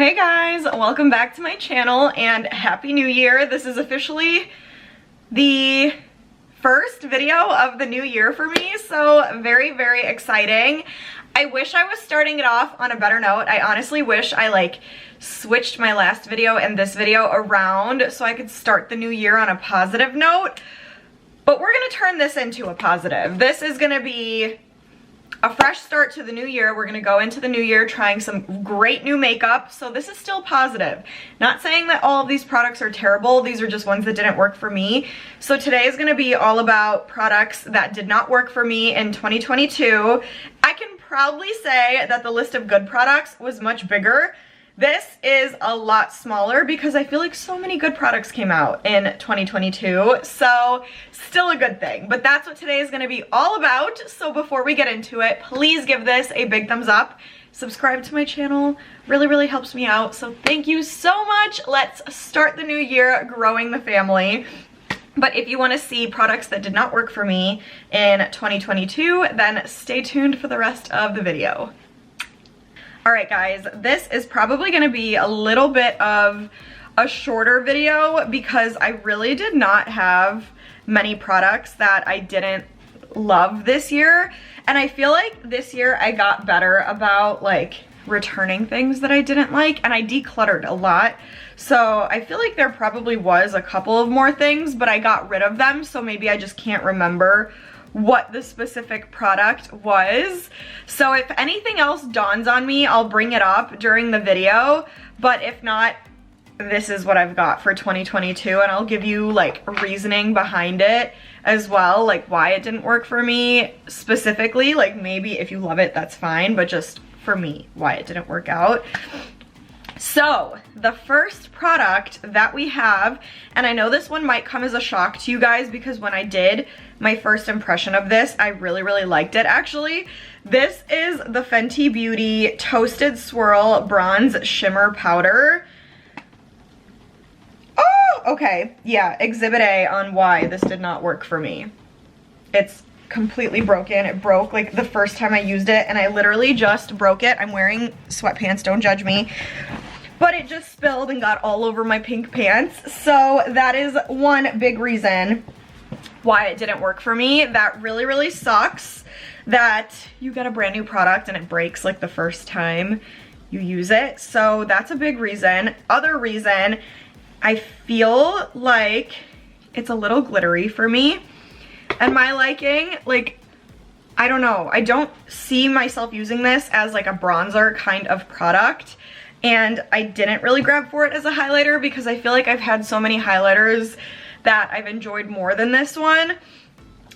Hey guys, welcome back to my channel and Happy New Year. This is officially the first video of the new year for me, so very, very exciting. I wish I was starting it off on a better note. I honestly wish I switched my last video and this video around so I could start the new year on a positive note, but we're gonna turn this into a positive. This is gonna be a fresh start to the new year. We're gonna go into the new year trying some great new makeup, so this is still positive. Not saying that all of these products are terrible, these are just ones that didn't work for me. So today is gonna be all about products that did not work for me in 2022. I can proudly say that the list of good products was much bigger. This is a lot smaller because I feel like so many good products came out in 2022, so still a good thing. But that's what today is going to be all about. So before we get into it, please give this a big thumbs up. Subscribe to my channel. Really, really helps me out. So thank you so much. Let's start the new year growing the family. But if you want to see products that did not work for me in 2022, then stay tuned for the rest of the video. Alright guys, this is probably going to be a little bit of a shorter video because I really did not have many products that I didn't love this year. And I feel like this year I got better about returning things that I didn't like, and I decluttered a lot. So I feel like there probably was a couple of more things, but I got rid of them, so maybe I just can't remember what the specific product was. So if anything else dawns on me, I'll bring it up during the video, but if not, this is what I've got for 2022, and I'll give you reasoning behind it as well, why it didn't work for me specifically. Maybe if you love it, that's fine, but just for me, why it didn't work out. So the first product that we have, and I know this one might come as a shock to you guys because when I did my first impression of this, I really, really liked it actually. This is the Fenty Beauty Toasted Swirl Bronze Shimmer Powder. Oh, okay. Yeah, exhibit A on why this did not work for me. It's completely broken. It broke the first time I used it, and I literally just broke it. I'm wearing sweatpants, don't judge me. But it just spilled and got all over my pink pants. So that is one big reason why it didn't work for me. That really, really sucks that you get a brand new product and it breaks the first time you use it. So that's a big reason. Other reason, I feel like it's a little glittery for me. And my liking, I don't know. I don't see myself using this as a bronzer kind of product. And I didn't really grab for it as a highlighter because I feel like I've had so many highlighters that I've enjoyed more than this one.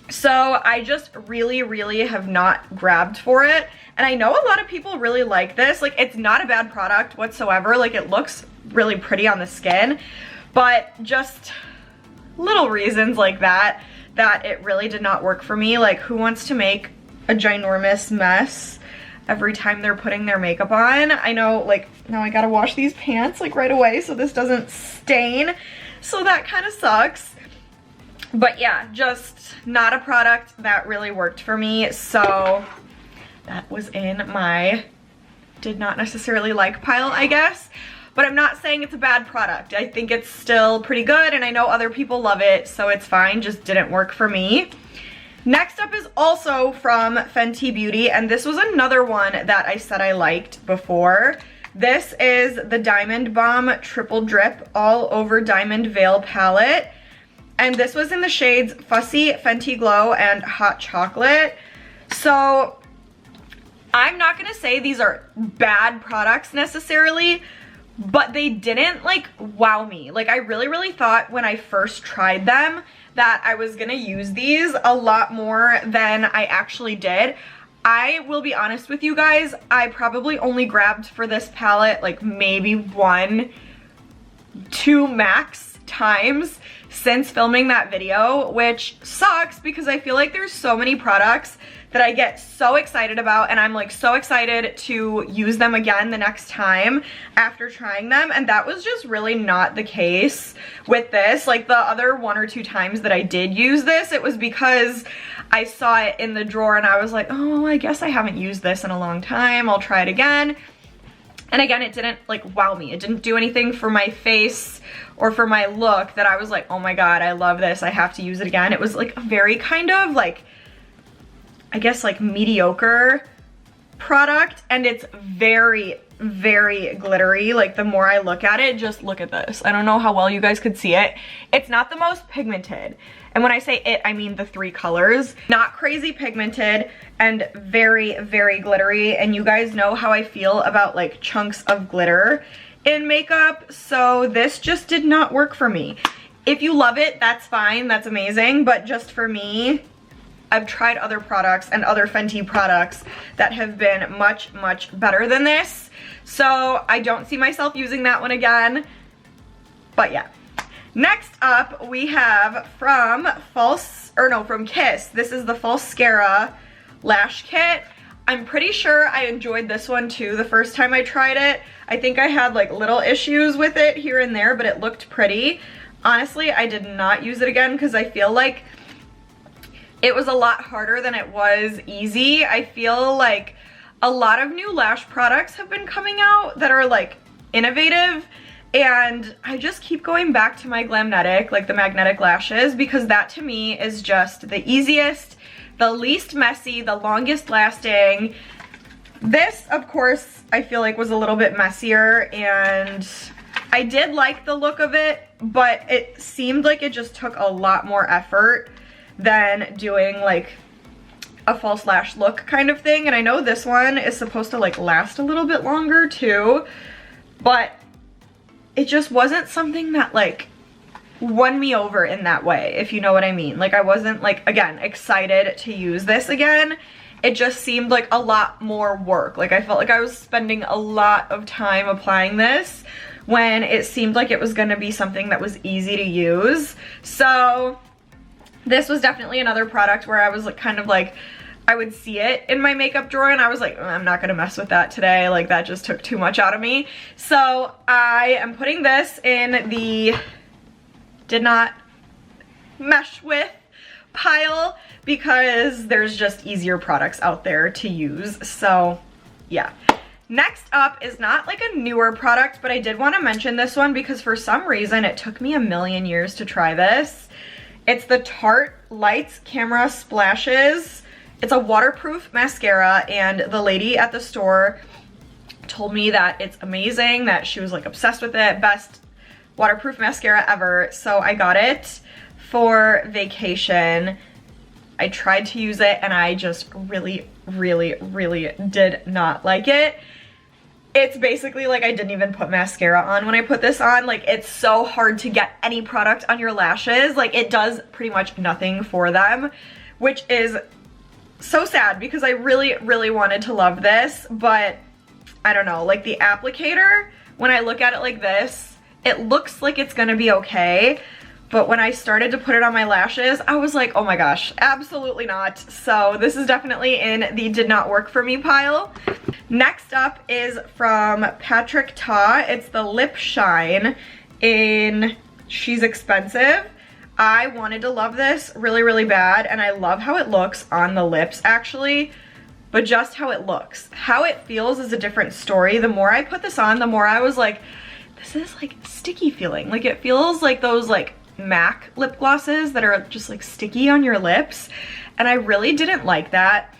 So I just really, really have not grabbed for it. And I know a lot of people really like this. It's not a bad product whatsoever. It looks really pretty on the skin. But just little reasons like that it really did not work for me. Who wants to make a ginormous mess every time they're putting their makeup on? I know, now I gotta wash these pants, right away so this doesn't stain. So that kind of sucks. But yeah, just not a product that really worked for me. So that was in my did not necessarily like pile, I guess. But I'm not saying it's a bad product. I think it's still pretty good, and I know other people love it, so it's fine, just didn't work for me. Next up is also from Fenty Beauty, and this was another one that I said I liked before. This is the Diamond Bomb Triple Drip All Over Diamond Veil Palette. And this was in the shades Fussy, Fenty Glow, and Hot Chocolate. So I'm not gonna say these are bad products necessarily, but they didn't wow me. I really, really thought when I first tried them that I was gonna use these a lot more than I actually did. I will be honest with you guys, I probably only grabbed for this palette maybe 1, 2 max times since filming that video, which sucks because I feel like there's so many products that I get so excited about, and I'm so excited to use them again the next time after trying them, and that was just really not the case with this. The other 1 or 2 times that I did use this, it was because I saw it in the drawer and I was like, oh, I guess I haven't used this in a long time, I'll try it again. And again, it didn't like wow me. It didn't do anything for my face or for my look that I was like, oh my god, I love this, I have to use it again. It was like a very kind of like, I guess like mediocre product, and it's very, very glittery. Like the more I look at it, just look at this. I don't know how well you guys could see it. It's not the most pigmented. And when I say it, I mean the 3 colors. Not crazy pigmented and very, very glittery. And you guys know how I feel about like chunks of glitter in makeup. So this just did not work for me. If you love it, that's fine, that's amazing. But just for me, I've tried other products and other Fenty products that have been much, much better than this. So I don't see myself using that one again. But yeah. Next up, we have from Kiss. This is the FALSCARA Lash Kit. I'm pretty sure I enjoyed this one too the first time I tried it. I think I had like little issues with it here and there, but it looked pretty. Honestly, I did not use it again because I feel like it was a lot harder than it was easy. I feel like a lot of new lash products have been coming out that are like innovative, and I just keep going back to my Glamnetic, like the magnetic lashes, because that to me is just the easiest, the least messy, the longest lasting. This, of course, I feel like was a little bit messier, and I did like the look of it, but it seemed like it just took a lot more effort than doing like a false lash look kind of thing. And I know this one is supposed to like last a little bit longer too, but it just wasn't something that like won me over in that way, if you know what I mean. Like I wasn't like, again, excited to use this again. It just seemed like a lot more work. Like I felt like I was spending a lot of time applying this when it seemed like it was gonna be something that was easy to use. So this was definitely another product where I was like kind of like, I would see it in my makeup drawer and I was like, I'm not gonna mess with that today. Like that just took too much out of me. So I am putting this in the did not mesh with pile because there's just easier products out there to use. So yeah. Next up is not like a newer product, but I did want to mention this one because for some reason it took me a million years to try this. It's the Tarte Lights Camera Splashes. It's a waterproof mascara, and the lady at the store told me that it's amazing, that she was like obsessed with it, best waterproof mascara ever. So I got it for vacation. I tried to use it and I just really, really, really did not like it. It's basically like I didn't even put mascara on when I put this on. Like it's so hard to get any product on your lashes. Like it does pretty much nothing for them, which is so sad because I really, really wanted to love this, but I don't know, like the applicator, when I look at it like this, it looks like it's gonna be okay, but when I started to put it on my lashes, I was like, oh my gosh, absolutely not. So this is definitely in the did not work for me pile. Next up is from Patrick Ta. It's the Lip Shine in She's Expensive. I wanted to love this really, really bad, and I love how it looks on the lips actually, but just how it looks. How it feels is a different story. The more I put this on, the more I was like, this is like sticky feeling. Like it feels like those like MAC lip glosses that are just like sticky on your lips, and I really didn't like that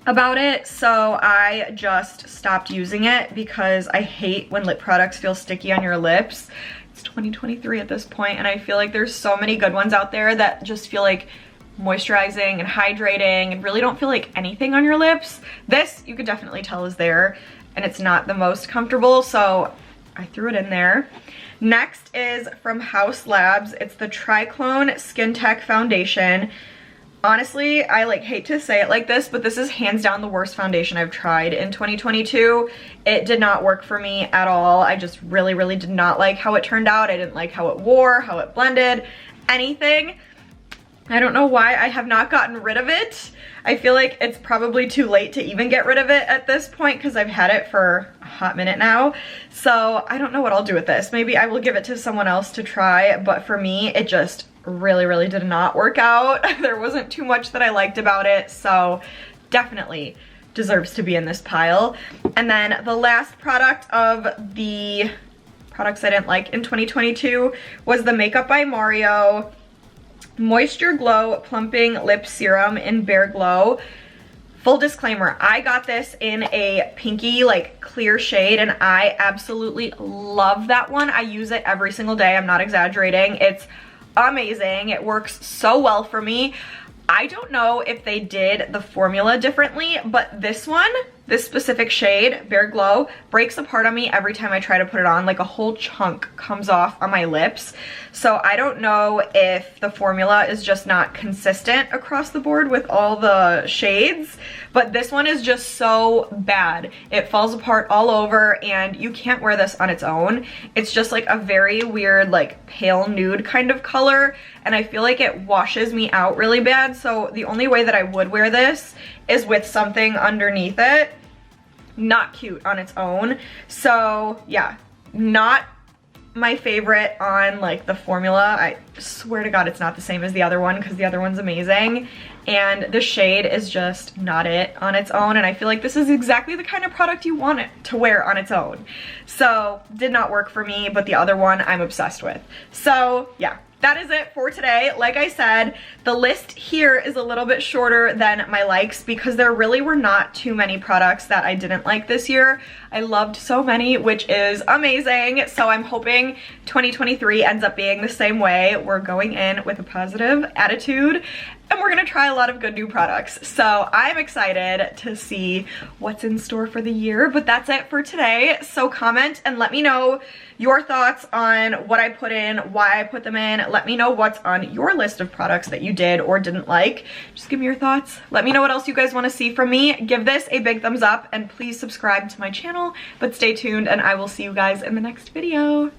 about it, so I just stopped using it because I hate when lip products feel sticky on your lips. It's 2023 at this point, and I feel like there's so many good ones out there that just feel like moisturizing and hydrating and really don't feel like anything on your lips. This, you could definitely tell, is there, and it's not the most comfortable, so I threw it in there. Next is from HAUS Labs. It's the TRICLONE Skin Tech Foundation. Honestly, I like hate to say it like this, but this is hands down the worst foundation I've tried in 2022. It did not work for me at all. I just really, really did not like how it turned out. I didn't like how it wore, how it blended, anything. I don't know why I have not gotten rid of it. I feel like it's probably too late to even get rid of it at this point because I've had it for a hot minute now. So I don't know what I'll do with this. Maybe I will give it to someone else to try, but for me, it just really, really did not work out. There wasn't too much that I liked about it, so definitely deserves to be in this pile. And then the last product of the products I didn't like in 2022 was the Makeup by Mario Moisture Glow Plumping Lip Serum in Bare Glow. Full disclaimer, I got this in a pinky, like clear shade, and I absolutely love that one. I use it every single day. I'm not exaggerating. It's amazing. It works so well for me. I don't know if they did the formula differently, but this one, this specific shade, Bare Glow, breaks apart on me every time I try to put it on. Like a whole chunk comes off on my lips. So I don't know if the formula is just not consistent across the board with all the shades, but this one is just so bad. It falls apart all over, and you can't wear this on its own. It's just like a very weird, like pale nude kind of color, and I feel like it washes me out really bad. So the only way that I would wear this is with something underneath it. Not cute on its own. So yeah, not my favorite on like the formula. I swear to God it's not the same as the other one, because the other one's amazing, and the shade is just not it on its own, and I feel like this is exactly the kind of product you want it to wear on its own. So did not work for me, but the other one I'm obsessed with. So yeah, that is it for today. Like I said, the list here is a little bit shorter than my likes because there really were not too many products that I didn't like this year. I loved so many, which is amazing. So I'm hoping 2023 ends up being the same way. We're going in with a positive attitude, and we're gonna try a lot of good new products. So I'm excited to see what's in store for the year, but that's it for today. So comment and let me know your thoughts on what I put in, why I put them in. Let me know what's on your list of products that you did or didn't like. Just give me your thoughts. Let me know what else you guys wanna see from me. Give this a big thumbs up and please subscribe to my channel, but stay tuned and I will see you guys in the next video.